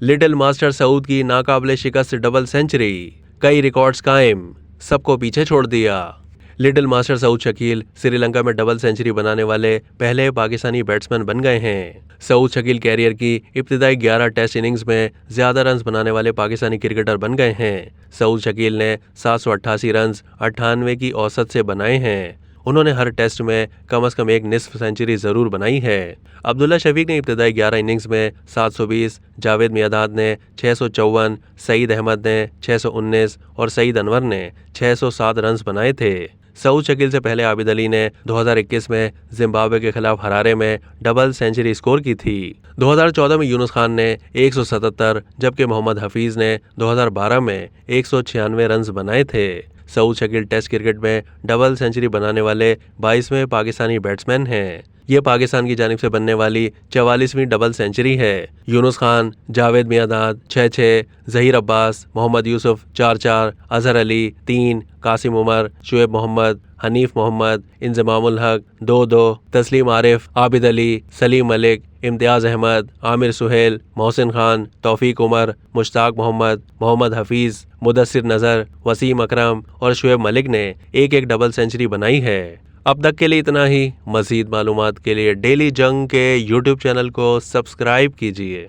Little master Saud की नाकाबिले शिकस्त double century, कई रिकॉर्ड्स कायम, सबको पीछे छोड़ दिया। लिटिल मास्टर सऊद शकील श्रीलंका में डबल सेंचुरी बनाने वाले पहले पाकिस्तानी बैट्समैन बन गए हैं। सऊद शकील कैरियर की इब्तिदाई 11 टेस्ट इनिंग्स में ज्यादा रन बनाने वाले पाकिस्तानी क्रिकेटर बन गए हैं। सऊद शकील ने 788 रन 98 की औसत से बनाए हैं। उन्होंने हर टेस्ट में कम से कम एक निस्फ सेंचुरी जरूर बनाई है। अब्दुल्ला शफीक ने इब्तिदाई 11 इनिंग्स में 720, जावेद मियादाद ने 654, सईद अहमद ने 619 और सईद अनवर ने 607 रन बनाए थे। सऊद शकील से पहले आबिद अली ने 2021 में जिम्बाब्वे के खिलाफ हरारे में डबल सेंचुरी स्कोर की थी। 2014 में यूनुस खान ने 177 जबकि मोहम्मद हफीज ने 2012 में 196 रन बनाए थे। सऊद शकील टेस्ट क्रिकेट में डबल सेंचुरी बनाने वाले 22वें पाकिस्तानी बैट्समैन हैं। ये पाकिस्तान की जानिब से बनने वाली 44वीं डबल सेंचुरी है। यूनुस खान, जावेद मियादाद 6-6, जहीर अब्बास, मोहम्मद यूसुफ 4-4, अजहर अली 3, कासिम उमर, शुएब मोहम्मद, हनीफ मोहम्मद, इंजमामुल हक 2-2, तस्लीम आरिफ, आबिद अली, सलीम मलिक, इम्तियाज अहमद, आमिर सुहेल, मोहसिन खान, तौफीक उमर, मुश्ताक मोहम्मद, मोहम्मद हफीज, मुदस्सिर नजर, वसीम अकरम और शुएब मलिक ने एक एक डबल सेंचुरी बनाई है। अब तक के लिए इतना ही। मज़ीद मालूमात के लिए डेली जंग के यूट्यूब चैनल को सब्सक्राइब कीजिए।